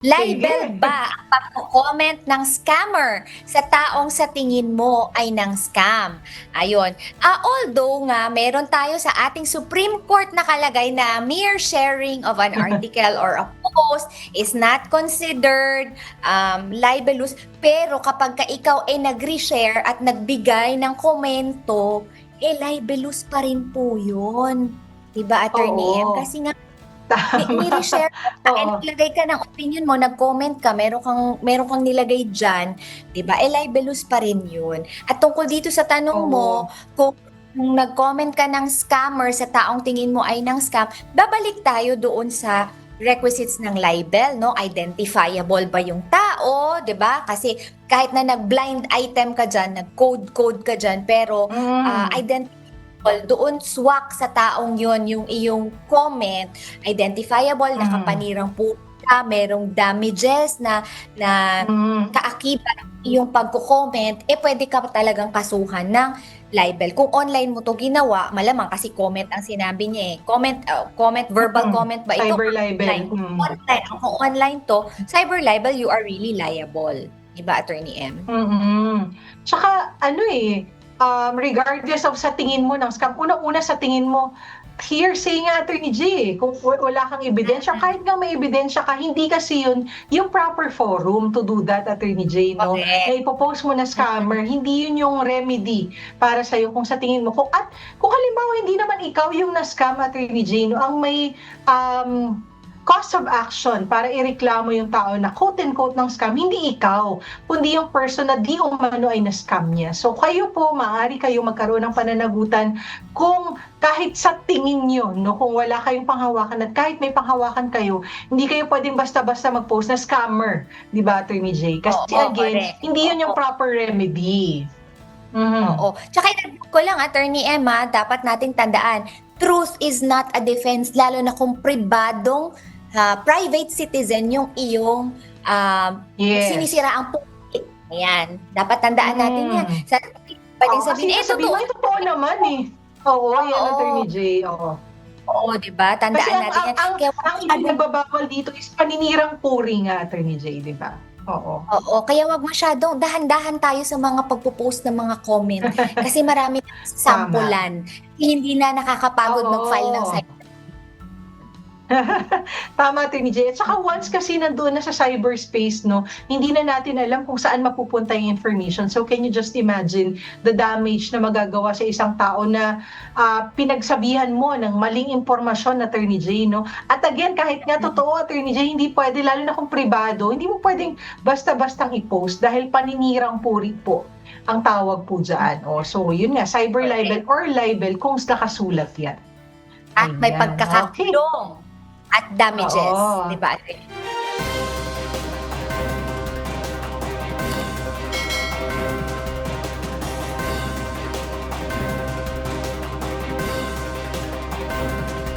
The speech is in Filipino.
Libel Sige. ba ang pagko-comment ng scammer sa taong sa tingin mo ay ng scam? Ayun. Although nga meron tayo sa ating Supreme Court nakalagay na mere sharing of an article or a post is not considered libelous. Pero kapag ka ikaw ay nag-reshare at nagbigay ng komento, libelous pa rin po yun. Diba, Attorney M? Oo, Kasi nga tama. ni-reshare ka, Oo, naglagay ka ng opinion mo, nag-comment ka, meron kang nilagay diyan, 'di ba? Libelous pa rin 'yun. At tungkol dito sa tanong oo. mo, kung nag-comment ka ng scammer sa taong tingin mo ay ng scam, babalik tayo doon sa requisites ng libel, no? Identifiable ba yung tao, 'di ba? Kasi kahit na nag-blind item ka diyan, nag-code ka diyan, pero Mm, identifiable doon, swak sa taong yon yung iyong comment, identifiable, mm, nakapanirang po ka, merong damages na mm. kaakibat yung pagko-comment, pwede ka talagang kasuhan ng libel. Kung online mo 'to ginawa, malamang kasi comment ang sinabi niya, comment, verbal Mm, comment ba ito cyber or libel, online? Kung online 'to, cyber libel, you are really liable. 'Di ba, Attorney M? mm. Tsaka ano, regardless of sa tingin mo ng scam, unang-una sa tingin mo, hearsay nga Attorney G, kung wala kang ebidensya, kahit nga may ebidensya ka, hindi kasi yun yung proper forum to do that, Attorney J, 'no? Na Correct. ipo-post mo na Mm. scammer, hindi yun yung remedy para sa'yo kung sa tingin mo kung halimbawa hindi naman ikaw yung na-scam, Attorney J, 'no, ang may, cause of action para ireklamo yung tao na quote and quote ng scam, hindi ikaw, kundi yung person na di umano ay na-scam niya. So kayo po, maaari kayo magkaroon ng pananagutan kung kahit sa tingin nyo, no, kung wala kayong panghawakan at kahit may panghawakan kayo, hindi kayo pwedeng basta-basta mag-post na scammer, di ba, Attorney J? Kasi Oo, again, correct. hindi yun yung Oo. proper remedy. Mhm. Oo. Tsaka idagdag ko lang, Attorney Emma, dapat nating tandaan, truth is not a defense, lalo na kung private citizen yung iyong Yes. sinisira ang public. Ayan. Dapat tandaan natin yan. Mm. Pwedeng Oo, kasi sabihin, sasabihin mo, totoo. totoo naman eh. Oo, yan, Oo. Attorney J, oo. Oo, di ba? Kasi Tandaan natin yan. Kaya wag ang masyadong ipinagbabawal dito is paninirang puri nga, Attorney J, 'di ba? Oo. Oo, kaya wag masyadong dahan-dahan tayo sa mga pagpo-post ng mga comment kasi marami ng Tama. sampulan. Hindi na nakakapagod mag-file ng Oo. Tama, Attorney J. At saka once kasi nandoon na sa cyberspace, no, hindi na natin alam kung saan mapupunta yung information. So can you just imagine the damage na magagawa sa isang tao na pinagsabihan mo ng maling impormasyon, Attorney J, no? At again, kahit nga totoo, Attorney J, hindi pwede, lalo na kung pribado, hindi mo pwedeng basta-bastang i-post dahil paninirang puri po ang tawag po dyan. O, so yun nga, cyber libel correct. or libel kung nakasulat yan. At may Ayan, okay. pagkakakulong at damages, Oo. 'di ba?